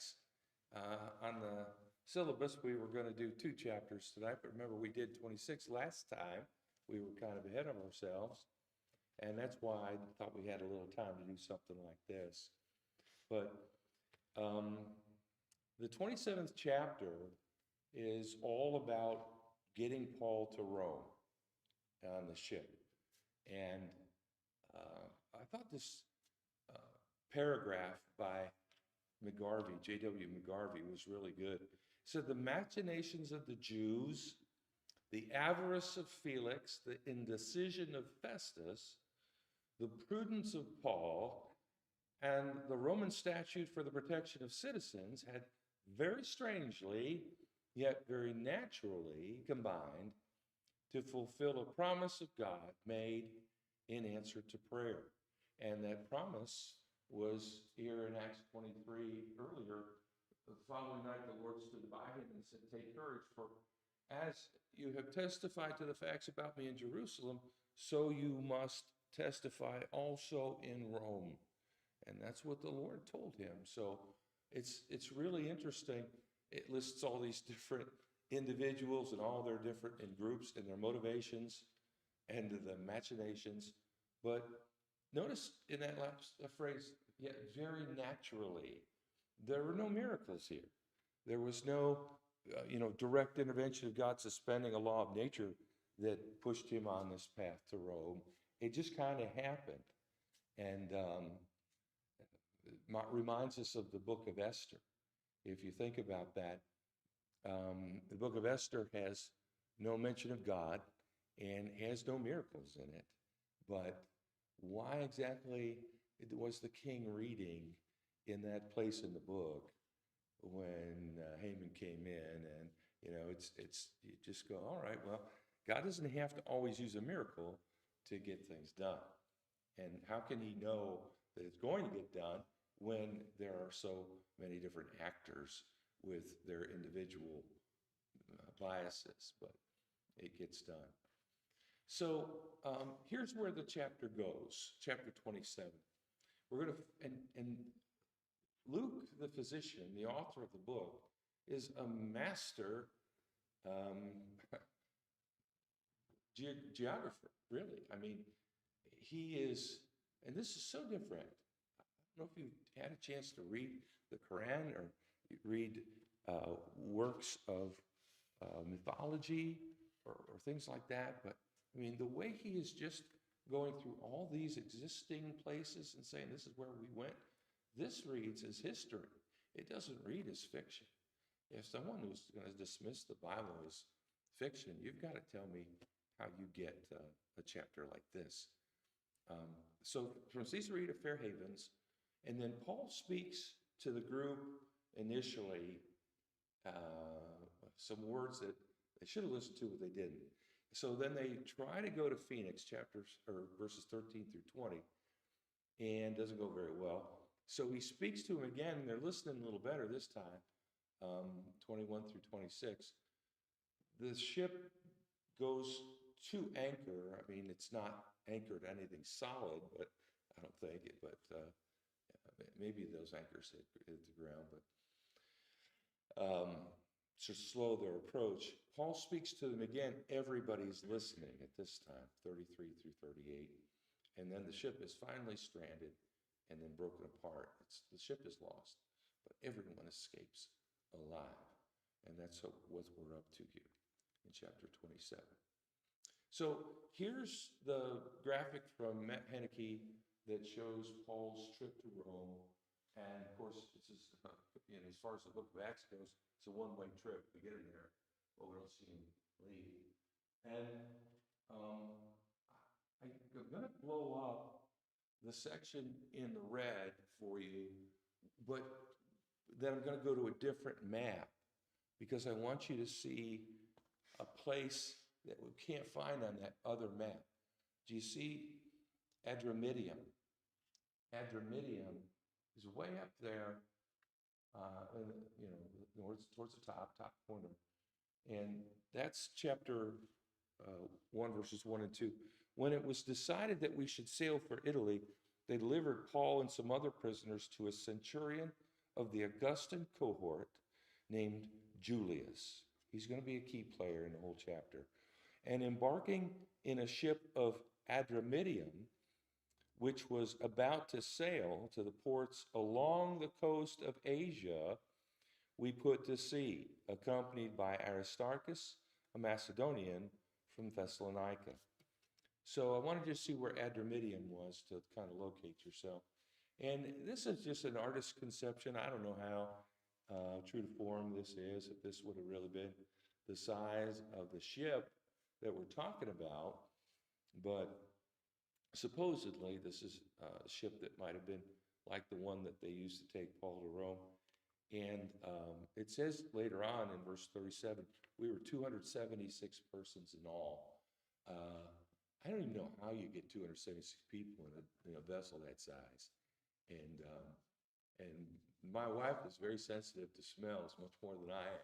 Acts. On the syllabus, we were going to do 2 chapters tonight, but remember we did 26 last time. We were kind of ahead of ourselves, and that's why I thought we had a little time to do something like this. But the 27th chapter is all about getting Paul to Rome on the ship. And I thought this paragraph by McGarvey, J.W. McGarvey, was really good. It said, the machinations of the Jews, the avarice of Felix, the indecision of Festus, the prudence of Paul, and the Roman statute for the protection of citizens had very strangely, yet very naturally combined to fulfill a promise of God made in answer to prayer. And that promise was here in Acts 23 earlier. The following night, the Lord stood by him and said, take courage, for as you have testified to the facts about me in Jerusalem, so you must testify also in Rome. And that's what the Lord told him. So it's really interesting. It lists all these different individuals and all their different in groups and their motivations and the machinations. But notice in that last phrase, yet very naturally, there were no miracles here. There was no, direct intervention of God suspending a law of nature that pushed him on this path to Rome. It just kind of happened. And it reminds us of the book of Esther. If you think about that, the book of Esther has no mention of God and has no miracles in it. But why exactly was the king reading in that place in the book when Haman came in? And it's you just go, all right, well, God doesn't have to always use a miracle to get things done. And how can he know that it's going to get done when there are so many different actors with their individual biases? But it gets done. So here's where the chapter goes, chapter 27. We're going to, and Luke, the physician, the author of the book, is a master geographer, really. I mean, he is, and this is so different. I don't know if you had a chance to read the Quran or read works of mythology or things like that, but I mean, the way he is just going through all these existing places and saying this is where we went, this reads as history. It doesn't read as fiction. If someone was going to dismiss the Bible as fiction, you've got to tell me how you get a chapter like this. So from Caesarea to Fair Havens, and then Paul speaks to the group initially some words that they should have listened to, but they didn't. So then they try to go to Phoenix, verses 13 through 20, and doesn't go very well. So he speaks to them again, and they're listening a little better this time, 21 through 26. The ship goes to anchor. I mean, it's not anchored anything solid, but I don't think it, but maybe those anchors hit the ground, but to slow their approach. Paul speaks to them again. Everybody's listening at this time, 33 through 38. And then the ship is finally stranded and then broken apart. The ship is lost, but everyone escapes alive. And that's what we're up to here in chapter 27. So here's the graphic from Matt Henneke that shows Paul's trip to Rome. And of course, this is, as far as the book of Acts goes, it's a one-way trip. We get him there, but we don't see him leave. And I'm going to blow up the section in the red for you, but then I'm going to go to a different map because I want you to see a place that we can't find on that other map. Do you see Adramyttium? Adramyttium is way up there, towards the top corner. And that's chapter 1, verses 1 and 2. When it was decided that we should sail for Italy, they delivered Paul and some other prisoners to a centurion of the Augustan cohort named Julius. He's going to be a key player in the whole chapter. And embarking in a ship of Adramyttium, which was about to sail to the ports along the coast of Asia, we put to sea, accompanied by Aristarchus, a Macedonian from Thessalonica. So I wanted to see where Adramyttium was to kind of locate yourself. And this is just an artist's conception. I don't know how true to form this is, if this would have really been the size of the ship that we're talking about. But supposedly, this is a ship that might have been like the one that they used to take Paul to Rome. And it says later on in verse 37, we were 276 persons in all. I don't even know how you get 276 people in a vessel that size. And my wife is very sensitive to smells, much more than I am.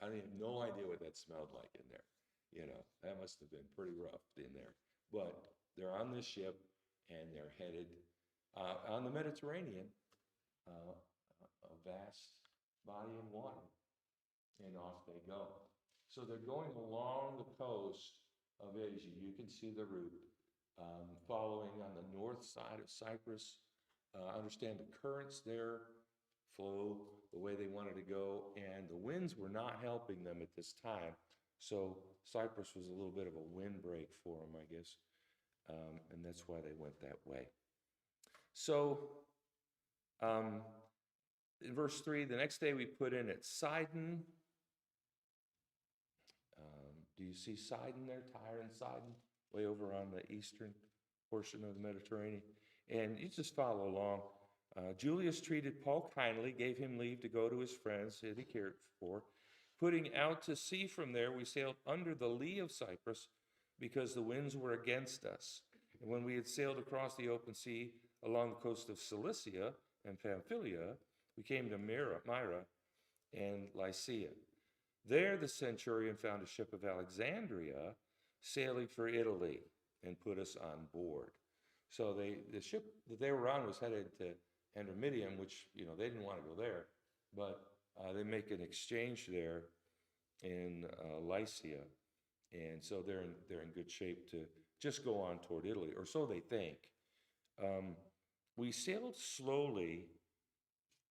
I have no idea what that smelled like in there. You know, that must have been pretty rough in there. But they're on this ship, and they're headed on the Mediterranean, a vast body of water, and off they go. So they're going along the coast of Asia. You can see the route, following on the north side of Cyprus. Understand the currents there flow the way they wanted to go, and the winds were not helping them at this time. So Cyprus was a little bit of a windbreak for them, I guess, and that's why they went that way. So in verse 3, the next day we put in at Sidon. Do you see Sidon there? Tyre and Sidon, way over on the eastern portion of the Mediterranean. And you just follow along. Julius treated Paul kindly, gave him leave to go to his friends that he cared for. Putting out to sea from there, we sailed under the lee of Cyprus because the winds were against us. And when we had sailed across the open sea along the coast of Cilicia and Pamphylia, we came to Myra and Lycia. There the centurion found a ship of Alexandria sailing for Italy and put us on board. So the ship that they were on was headed to Adramyttium, which, they didn't want to go there, but they make an exchange there in Lycia, and so they're in good shape to just go on toward Italy, or so they think. We sailed slowly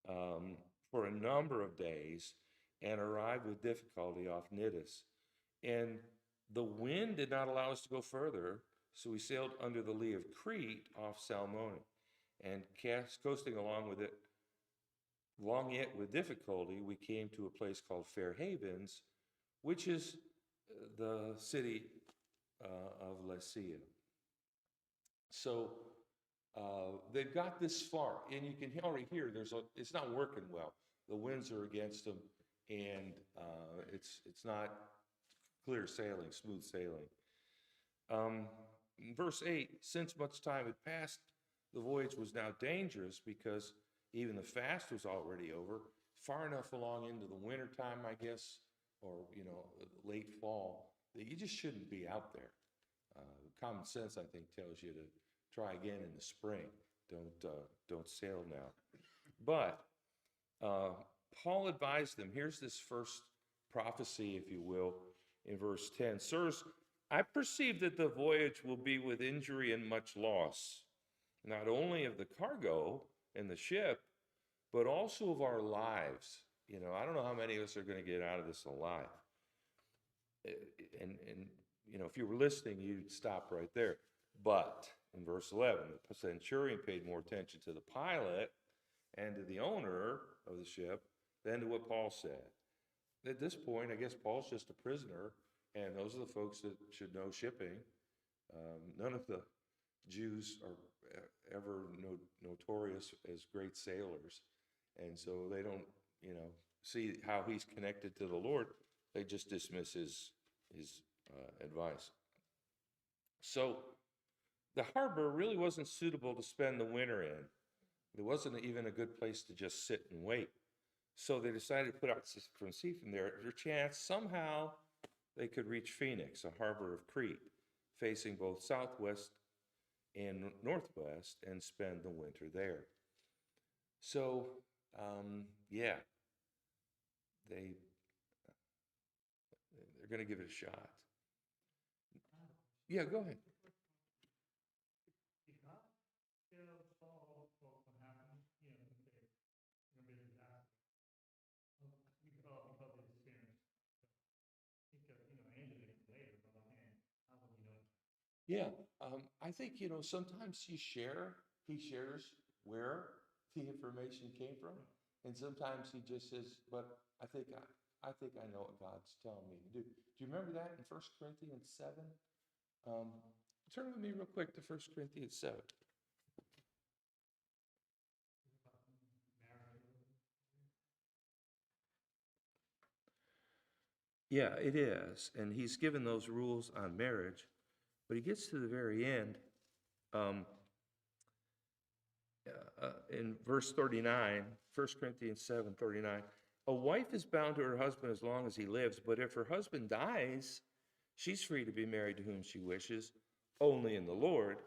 for a number of days and arrived with difficulty off Cnidus. And the wind did not allow us to go further, so we sailed under the lee of Crete off Salmone, and coasting along it with difficulty, we came to a place called Fair Havens, which is the city of Lycia. So they've got this far, and you can already hear it's not working well. The winds are against them, and it's not clear sailing, smooth sailing. In verse 8, since much time had passed, the voyage was now dangerous because even the fast was already over, far enough along into the winter time, I guess, or late fall, that you just shouldn't be out there. Common sense, I think, tells you to try again in the spring. Don't sail now. But Paul advised them. Here's this first prophecy, if you will, in verse 10. Sirs, I perceive that the voyage will be with injury and much loss, not only of the cargo and the ship, but also of our lives. I don't know how many of us are going to get out of this alive. And if you were listening, you'd stop right there. But in verse 11, the centurion paid more attention to the pilot and to the owner of the ship than to what Paul said. At this point, I guess Paul's just a prisoner, and those are the folks that should know shipping. None of the Jews are ever notorious as great sailors, and so they don't, see how he's connected to the Lord. They just dismiss his advice. So the harbor really wasn't suitable to spend the winter in. There wasn't even a good place to just sit and wait. So they decided to put out from sea from there. Their chance, somehow they could reach Phoenix, a harbor of Crete, facing both southwest and northwest, and spend the winter there. So Yeah, they they're going to give it a shot. Yeah, go ahead. Yeah, I think, sometimes he shares where the information came from, and sometimes he just says, but I think I know what God's telling me to do. Do you remember that in 1 Corinthians 7? Um, Turn with me real quick to 1 Corinthians 7. Yeah, it is, and he's given those rules on marriage, but he gets to the very end, um, in verse 39, 1 Corinthians 7:39. A wife is bound to her husband as long as he lives, but if her husband dies, she's free to be married to whom she wishes, only in the Lord.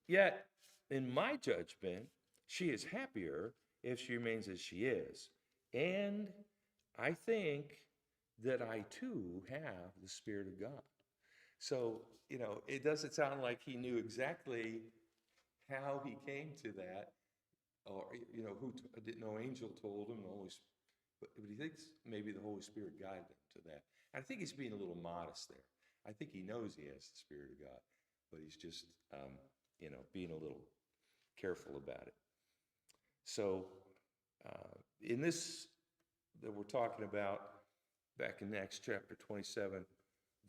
Yet, in my judgment, she is happier if she remains as she is. And I think that I too have the Spirit of God. So, it doesn't sound like he knew exactly how he came to that, or, didn't know angel told him, but he thinks maybe the Holy Spirit guided him to that. I think he's being a little modest there. I think he knows he has the Spirit of God, but he's just, being a little careful about it. So, in this that we're talking about, back in Acts chapter 27,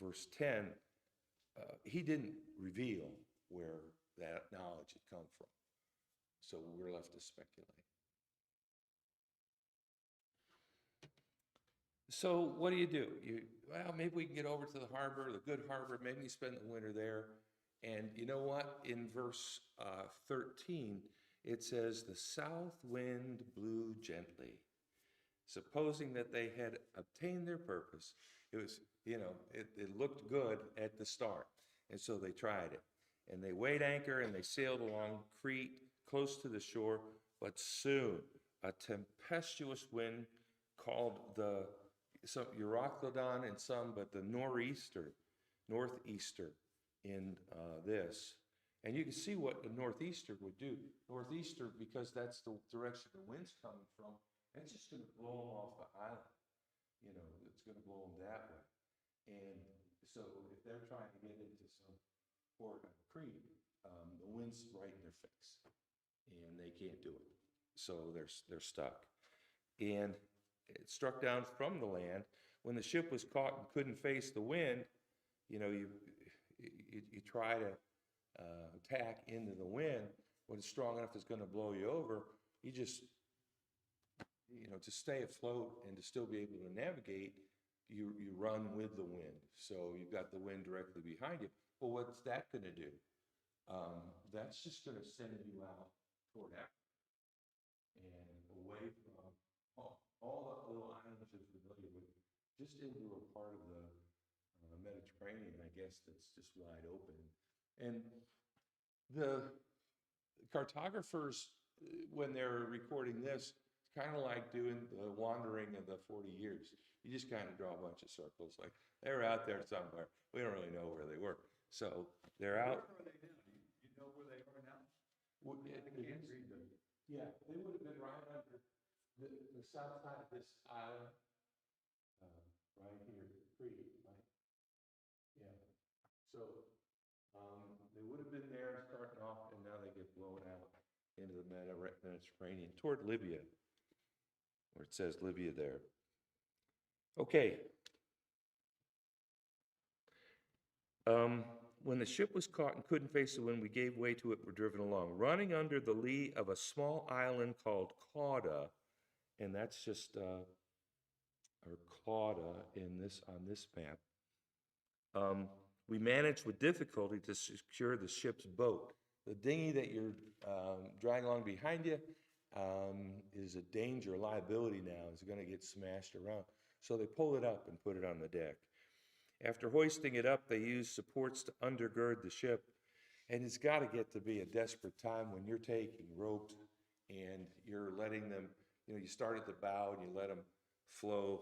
verse 10, he didn't reveal where that knowledge had come from. So we're left to speculate. So what do? Well, maybe we can get over to the harbor, the good harbor, maybe spend the winter there. And you know what? In verse 13, it says, the south wind blew gently. Supposing that they had obtained their purpose, it looked good at the start. And so they tried it. And they weighed anchor and they sailed along Crete close to the shore. But soon a tempestuous wind called some Euroclydon and some, but the northeaster in this. And you can see what the northeaster would do. Northeaster, because that's the direction the wind's coming from, it's just going to blow them off the island. It's going to blow them that way. And so if they're trying to get into some port on Crete, the wind's right in their face, and they can't do it. So they're stuck. And it struck down from the land. When the ship was caught and couldn't face the wind, you try to tack into the wind. When it's strong enough, it's going to blow you over. You just, to stay afloat and to still be able to navigate, you run with the wind. So you've got the wind directly behind you. Well, what's that going to do? That's just going to send you out toward Africa and away from all the little islands you're familiar with, just into a part of the Mediterranean, I guess, that's just wide open. And the cartographers, when they're recording this, it's kind of like doing the wandering of the 40 years. You just kind of draw a bunch of circles, like they were out there somewhere. We don't really know where they were. So they're out. Where are they now? Do you know where they are now? Yeah, they would have been right under the south side of this island, right here, Crete, right? Yeah. So they would have been there starting off, and now they get blown out into the Mediterranean toward Libya, where it says Libya there. Okay. When the ship was caught and couldn't face the wind, we gave way to it, were driven along, running under the lee of a small island called Cauda, and that's just or Clauda on this map. We managed with difficulty to secure the ship's boat. The dinghy that you're dragging along behind you is a danger, liability now. It's going to get smashed around. So they pull it up and put it on the deck. After hoisting it up, they use supports to undergird the ship. And it's got to get to be a desperate time when you're taking ropes and you're letting them you start at the bow and you let them flow,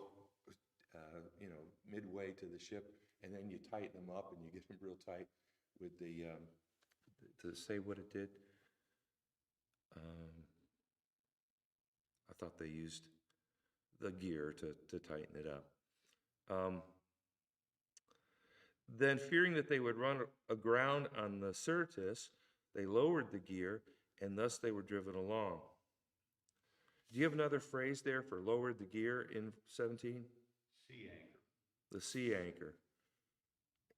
midway to the ship, and then you tighten them up and you get them real tight with to say what it did. Um, I thought they used the gear to tighten it up. Um, then, fearing that they would run aground on the Syrtis, they lowered the gear, and thus they were driven along. Do you have another phrase there for lowered the gear in 17? Sea anchor. The sea anchor.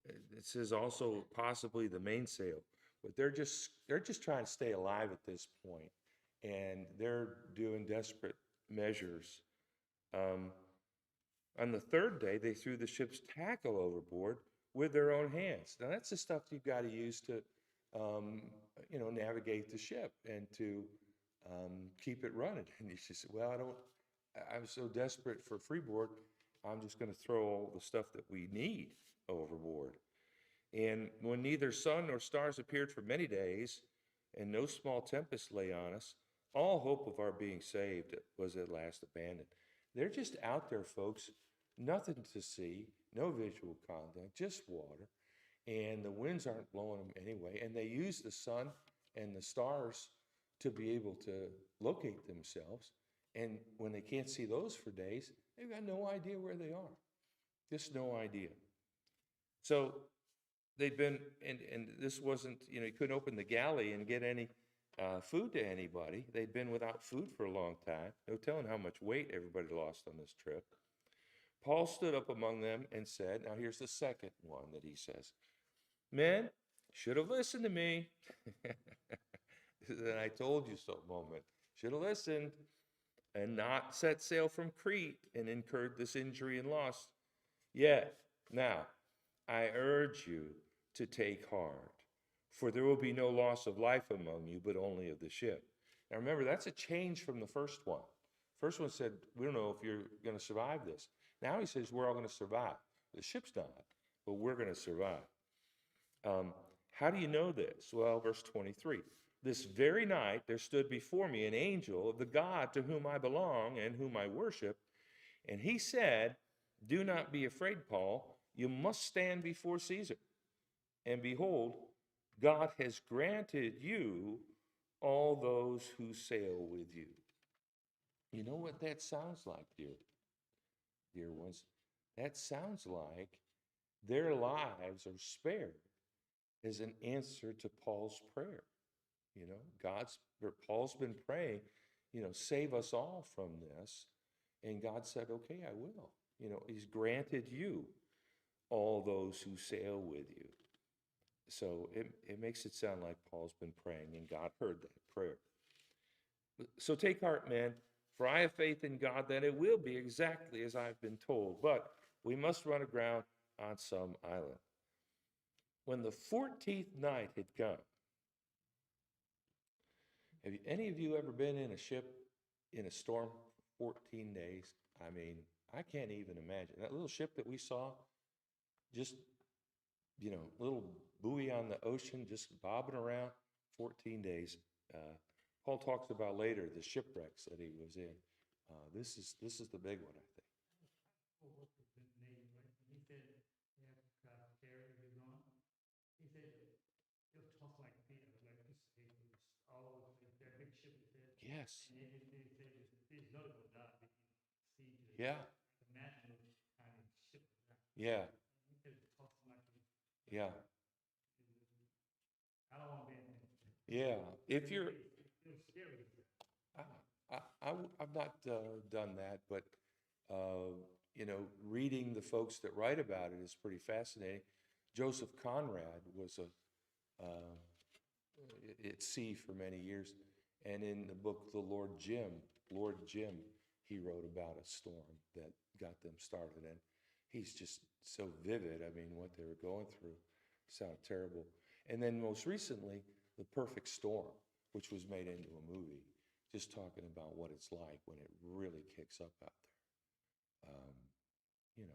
It says also possibly the mainsail, but they're just trying to stay alive at this point, and they're doing desperate measures. On the third day, they threw the ship's tackle overboard with their own hands. Now that's the stuff you've got to use to, navigate the ship and to keep it running. And he said, "Well, I'm so desperate for freeboard, I'm just going to throw all the stuff that we need overboard." And when neither sun nor stars appeared for many days, and no small tempest lay on us, all hope of our being saved was at last abandoned. They're just out there, folks, nothing to see, no visual contact, just water, and the winds aren't blowing them anyway, and they use the sun and the stars to be able to locate themselves, and when they can't see those for days, they've got no idea where they are, just no idea. So they'd been, and this wasn't, you couldn't open the galley and get any food to anybody. They'd been without food for a long time. No telling how much weight everybody lost on this trip. Paul stood up among them and said, now here's the second one that he says, "Men, should have listened to me." Then I told you so moment. Should have listened and not set sail from Crete and incurred this injury and loss. Yet, now, I urge you to take heart, for there will be no loss of life among you, but only of the ship. Now remember, that's a change from the first one. First one said, we don't know if you're going to survive this. Now he says, we're all going to survive. The ship's not, but we're going to survive. How do you know this? Well, verse 23. This very night there stood before me an angel of the God to whom I belong and whom I worship, and he said, "Do not be afraid, Paul. You must stand before Caesar. And behold, God has granted you all those who sail with you." You know what that sounds like, dear ones? That sounds like their lives are spared as an answer to Paul's prayer. Paul's been praying, save us all from this. And God said, okay, I will. He's granted you all those who sail with you. So it makes it sound like Paul's been praying and God heard that prayer. So take heart, man, for I have faith in God that it will be exactly as I've been told, but we must run aground on some island. When the 14th night had come, have any of you ever been in a ship in a storm for 14 days? I mean, I can't even imagine. That little ship that we saw, just, little buoy on the ocean, just bobbing around, 14 days. Paul talks about later the shipwrecks that he was in. This is the big one, I think. Well, what was his name, right? He said, Carrie is on. He said, it was tough like Peter, like this. It was all like that big ship. He said, Yes. and they said, these other will die, but see, Yeah. imagine what kind of ship that. Yeah. He said, it's tough like this. Yeah. I don't want to be in there. Yeah. If you're, it was scary. I've not done that, but reading the folks that write about it is pretty fascinating. Joseph Conrad was at sea for many years, and in the book The Lord Jim, he wrote about a storm that got them started, and he's just so vivid. I mean, what they were going through sounded terrible. And then most recently, The Perfect Storm, which was made into a movie, just talking about what it's like when it really kicks up out there.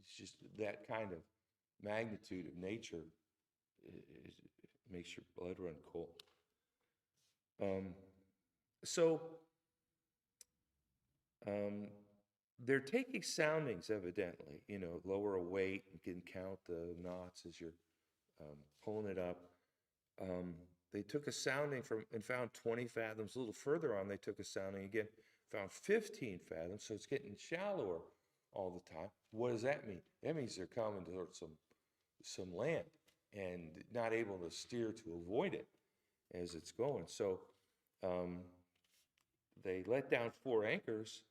It's just that kind of magnitude of nature makes your blood run cold. So Um, they're taking soundings, evidently, lower a weight and can count the knots as you're pulling it up. Um, they took a sounding from and found 20 fathoms. A little further on, they took a sounding again, found 15 fathoms. So it's getting shallower all the time. What does that mean? That means they're coming towards some land and not able to steer to avoid it as it's going. So um, they let down 4 anchors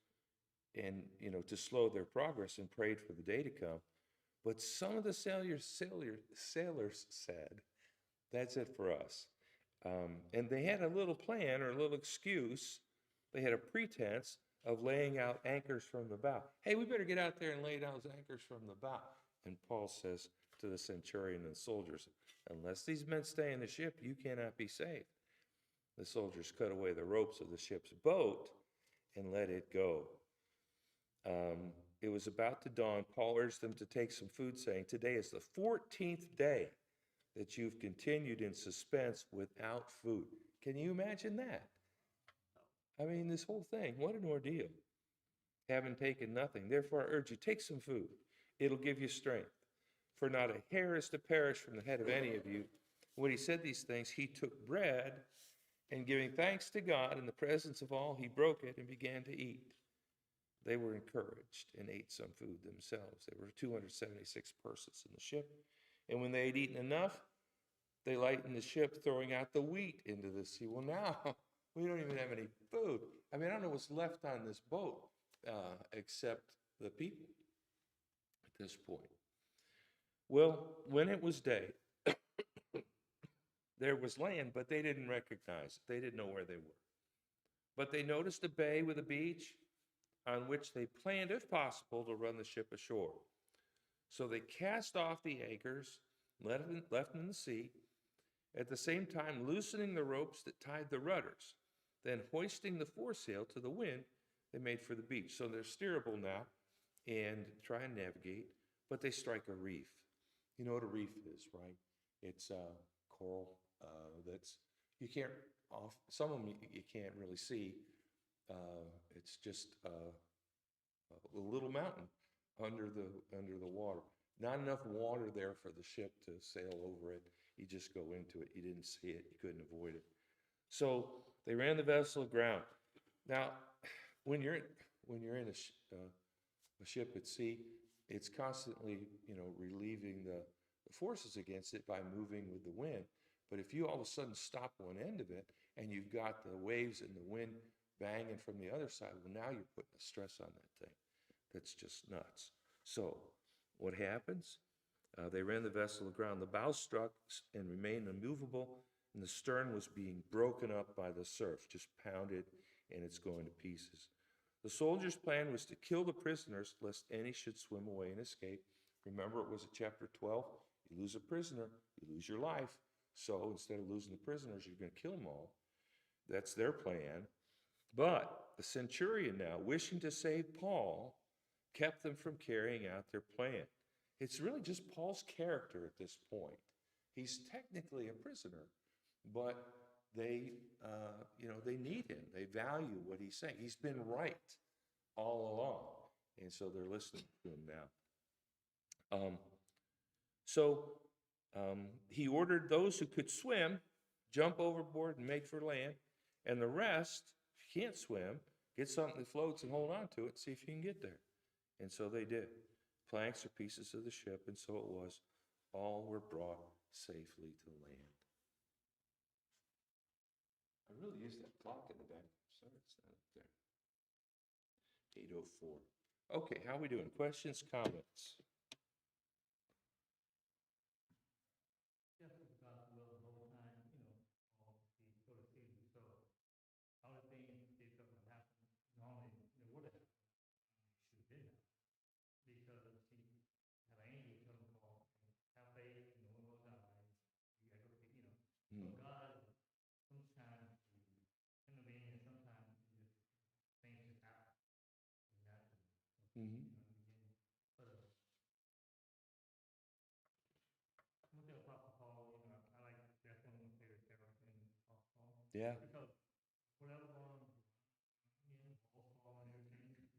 and to slow their progress and prayed for the day to come. But some of the sailors said, "That's it for us." And they had a little plan or a little excuse. They had a pretense of laying out anchors from the bow. Hey, we better get out there and lay down those anchors from the bow. And Paul says to the centurion and soldiers, "Unless these men stay in the ship, you cannot be saved." The soldiers cut away the ropes of the ship's boat and let it go. It was about to dawn. Paul urged them to take some food, saying, "Today is the 14th day that you've continued in suspense without food." Can you imagine that? I mean, this whole thing, what an ordeal. Having taken nothing. Therefore, I urge you, take some food. It'll give you strength. For not a hair is to perish from the head of any of you. When he said these things, he took bread and giving thanks to God in the presence of all, he broke it and began to eat. They were encouraged and ate some food themselves. There were 276 persons in the ship. And when they had eaten enough, they lightened the ship, throwing out the wheat into the sea. Well, now we don't even have any food. I mean, I don't know what's left on this boat except the people at this point. Well, when it was day, there was land, but they didn't recognize it. They didn't know where they were. But they noticed a bay with a beach on which they planned, if possible, to run the ship ashore. So they cast off the anchors, left them in the sea, at the same time loosening the ropes that tied the rudders. Then hoisting the foresail to the wind, they made for the beach. So they're steerable now and try and navigate, but they strike a reef. You know what a reef is, right? It's coral that's, you can't, some of them you can't really see. It's just a little mountain under the water. Not enough water there for the ship to sail over it. You just go into it. You didn't see it. You couldn't avoid it. So they ran the vessel aground. Now, when you're in a ship at sea, it's constantly relieving the forces against it by moving with the wind. But if you all of a sudden stop one end of it and you've got the waves and the wind banging from the other side, well, now you're putting a stress on that thing. That's just nuts. So what happens? They ran the vessel aground. The bow struck and remained immovable, and the stern was being broken up by the surf, just pounded, and it's going to pieces. The soldiers' plan was to kill the prisoners, lest any should swim away and escape. Remember, it was at chapter 12. You lose a prisoner, you lose your life. So instead of losing the prisoners, you're going to kill them all. That's their plan. But the centurion now, wishing to save Paul, kept them from carrying out their plan. It's really just Paul's character at this point. He's technically a prisoner, but they need him. They value what he's saying. He's been right all along, and so they're listening to him now. He ordered those who could swim jump overboard and make for land, and the rest, if you can't swim, get something that floats and hold on to it, see if you can get there. And so they did. Planks or pieces of the ship, and so it was. All were brought safely to land. I really used that clock in the back. Sorry, it's not up there. 8:04. Okay, how are we doing? Questions, comments? Just with God's will the whole time, all the sort of season. So all the things if something happened, normally it would have should have been because he had an angel tell him, Paul, have faith, no one will die. You gotta go, So Mm. God sometimes intervene and sometimes it just things just happen. And that's Mm-hmm. But I'm gonna tell Papa Paul, I like that's one of my favorite characters in Papa Paul. Yeah. Because whatever going on, all falling and everything,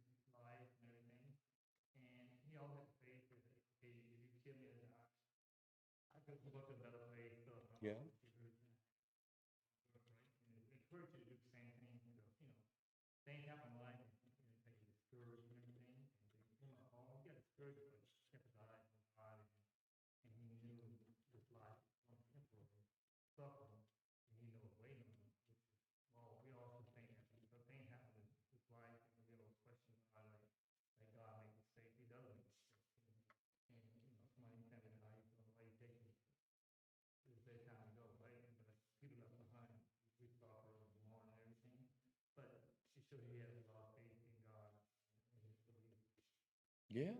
go to a better place, Yeah. right? And encourage you to do the same thing, things happen in life, and they get discouraged and everything, and he got discouraged, but kept his eyes on God, and he knew this life was temporary, suffering, and he knew it was waiting on him, which is, well, we also think that because things happen in this life, and we always question God, like God make mistakes, he doesn't make mistakes, and somebody can tell me, why you take me this daytime to go, right? But people left behind, we suffer and mourn and everything. But it showed he had a lot of faith in God and his belief. Yeah.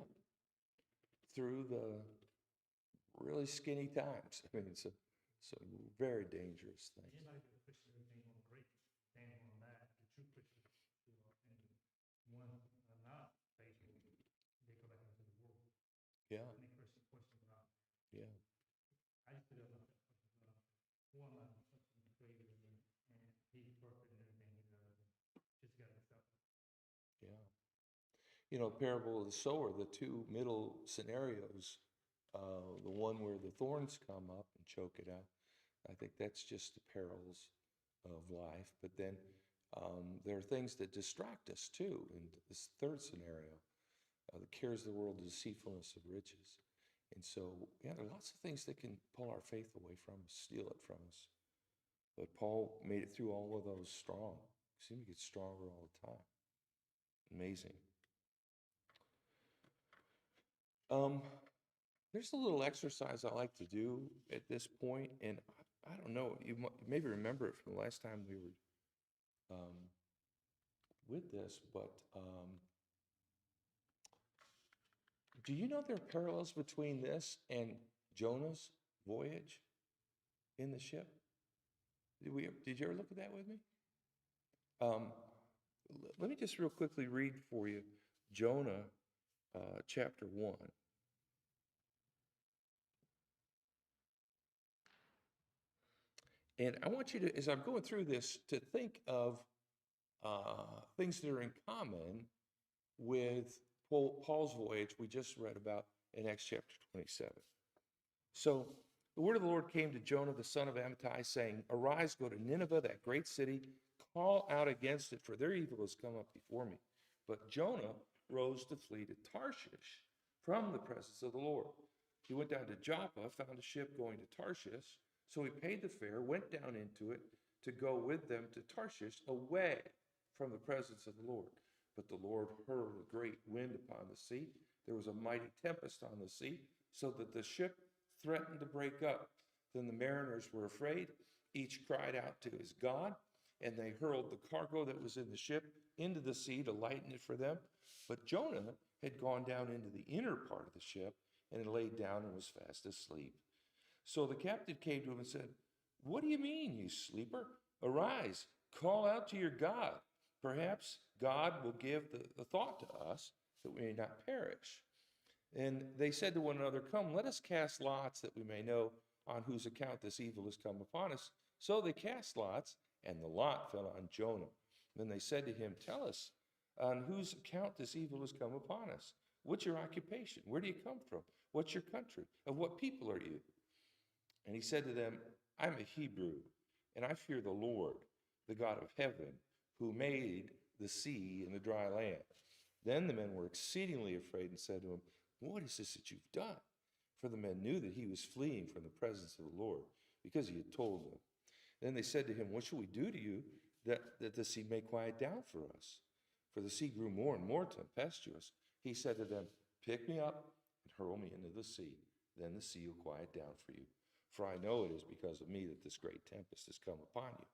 Through the really skinny times. I mean, it's a very dangerous thing. Anybody who's pushing everything on great, stand on that, the true Christians, and ones are not faithful, they go back into the world. Yeah. And they question God. Yeah. I used to do myself question God. Who am I? Question the Creator, and He's perfect in everything He does. Just gotta accept it. Yeah. Parable of the sower, the two middle scenarios, the one where the thorns come up and choke it out. I think that's just the perils of life. But then there are things that distract us too. In this third scenario, the cares of the world, the deceitfulness of riches. And so, yeah, there are lots of things that can pull our faith away from us, steal it from us. But Paul made it through all of those strong. He seemed to get stronger all the time. Amazing. There's a little exercise I like to do at this point, and I don't know, you maybe remember it from the last time we were with this, but do you know there are parallels between this and Jonah's voyage in the ship? Did you ever look at that with me? Um, Let me just real quickly read for you Jonah chapter 1. And I want you to, as I'm going through this, to think of things that are in common with Paul's voyage we just read about in Acts chapter 27. So the word of the Lord came to Jonah, the son of Amittai, saying, "Arise, go to Nineveh, that great city, call out against it, for their evil has come up before me." But Jonah rose to flee to Tarshish from the presence of the Lord. He went down to Joppa, found a ship going to Tarshish, so he paid the fare, went down into it to go with them to Tarshish, away from the presence of the Lord. But the Lord hurled a great wind upon the sea. There was a mighty tempest on the sea, so that the ship threatened to break up. Then the mariners were afraid. Each cried out to his God, and they hurled the cargo that was in the ship into the sea to lighten it for them. But Jonah had gone down into the inner part of the ship and had laid down and was fast asleep. So the captain came to him and said, "What do you mean, you sleeper? Arise, call out to your God. Perhaps God will give the thought to us that we may not perish." And they said to one another, "Come, let us cast lots that we may know on whose account this evil has come upon us." So they cast lots, and the lot fell on Jonah. Then they said to him, "Tell us, on whose account this evil has come upon us? What's your occupation? Where do you come from? What's your country? Of what people are you?" And he said to them, "I'm a Hebrew, and I fear the Lord, the God of heaven, who made the sea and the dry land." Then the men were exceedingly afraid and said to him, "What is this that you've done?" For the men knew that he was fleeing from the presence of the Lord, because he had told them. Then they said to him, "What shall we do to you that the sea may quiet down for us?" For the sea grew more and more tempestuous. He said to them, "Pick me up and hurl me into the sea. Then the sea will quiet down for you. For I know it is because of me that this great tempest has come upon you."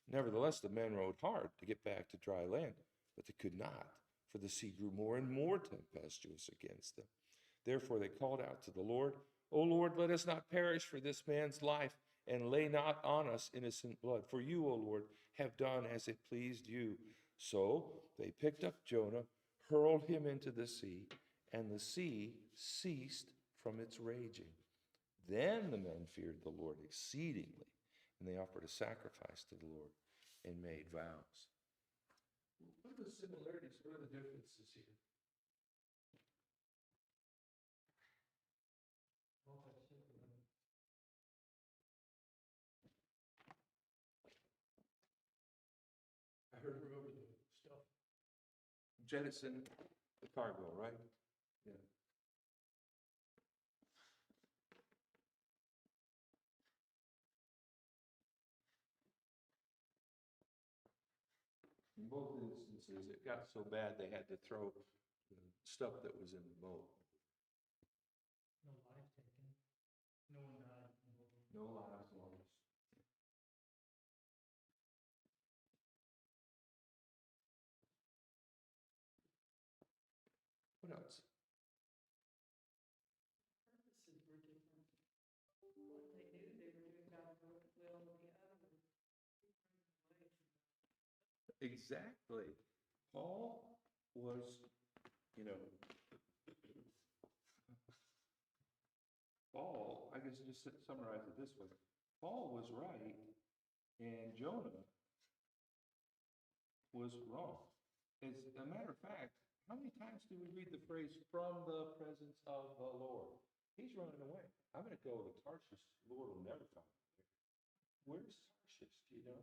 Nevertheless, the men rowed hard to get back to dry land, but they could not, for the sea grew more and more tempestuous against them. Therefore they called out to the Lord, "O Lord, let us not perish for this man's life, and lay not on us innocent blood. For you, O Lord, have done as it pleased you." So they picked up Jonah, hurled him into the sea, and the sea ceased from its raging. Then the men feared the Lord exceedingly, and they offered a sacrifice to the Lord and made vows. What are the similarities? What are the differences here? jettison the cargo, right? Yeah. In both instances, it got so bad they had to throw the stuff that was in the boat. No lives taken. No one died. No lives lost. What else? Purposes were different. What they knew they were doing God's work well, the other was away. Exactly. Paul was, you know, Paul, I guess just summarize it this way. Paul was right and Jonah was wrong. As a matter of fact, how many times do we read the phrase, from the presence of the Lord? He's running away. I'm going to go to Tarshish. The Lord will never find me there. Where's Tarshish? Do you know?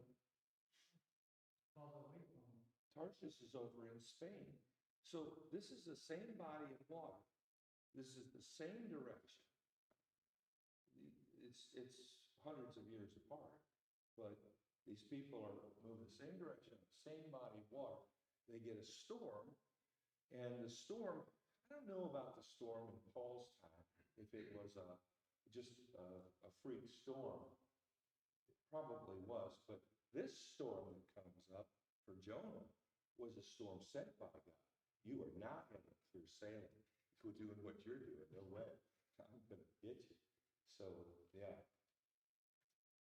Falls away from them. Tarshish is over in Spain. So this is the same body of water. This is the same direction. It's hundreds of years apart, but these people are moving the same direction, the same body of water. They get a storm, and the storm, I don't know about the storm in Paul's time, if it was just a freak storm. It probably was, but this storm that comes up for Jonah was a storm sent by God. You are not heading through sailing. We're doing what you're doing. No way. I'm going to get you. So, yeah.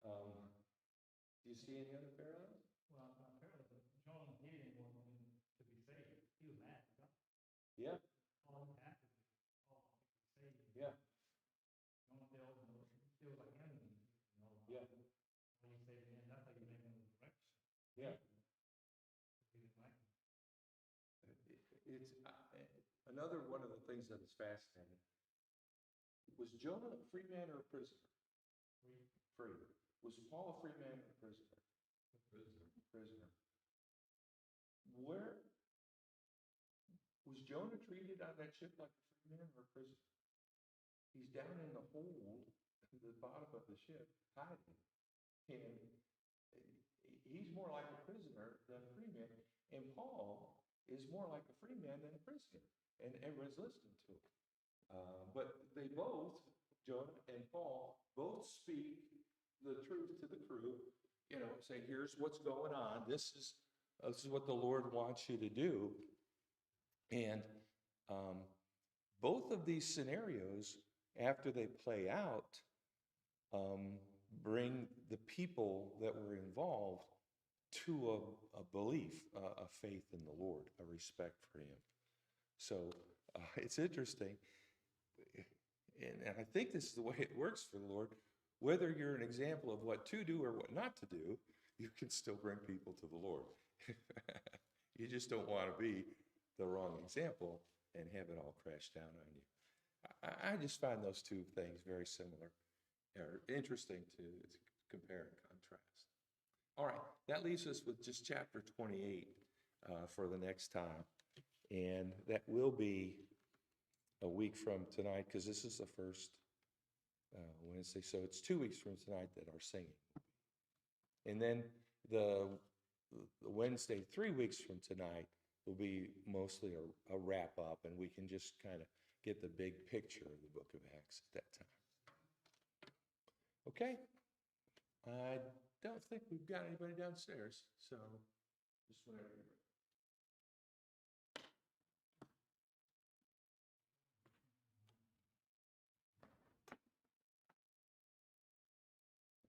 Do you see any other parallels? Well, apparently, John, he didn't want them to be saved. He was mad at God. Yeah, All he had to do, all he could be saved. yeah, Don't tell them, it was like enemies, you know. yeah, When you say, man, that's how you make them direction. yeah. He didn't like them. It's another one of the things that is fascinating. Was Jonah a free man or a prisoner? Free. Was Paul a free man or a prisoner? Prisoner. Where was Jonah treated on that ship like a free man or a prisoner? He's down in the hold, the bottom of the ship, hiding. And he's more like a prisoner than a free man. And Paul is more like a free man than a prisoner. And everyone's listening to him. But they both, Jonah and Paul, both speak the truth to the crew, you know, say, here's what's going on. This is what the Lord wants you to do. And both of these scenarios, after they play out, bring the people that were involved to a belief, a faith in the Lord, a respect for Him. So it's interesting. And I think this is the way it works for the Lord. Whether you're an example of what to do or what not to do, you can still bring people to the Lord. You just don't want to be the wrong example and have it all crash down on you. I just find those two things very similar, or interesting to compare and contrast. All right, that leaves us with just chapter 28 for the next time. And that will be a week from tonight, because this is the first Wednesday. So it's 2 weeks from tonight that our singing will be. And then the Wednesday, 3 weeks from tonight, will be mostly a wrap up, and we can just kind of get the big picture of the book of Acts at that time. Okay? I don't think we've got anybody downstairs, so just whenever you're ready.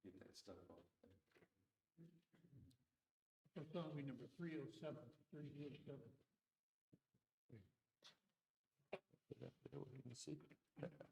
Get that stuff off. That's on me number 307, 307. Put that there where you can see.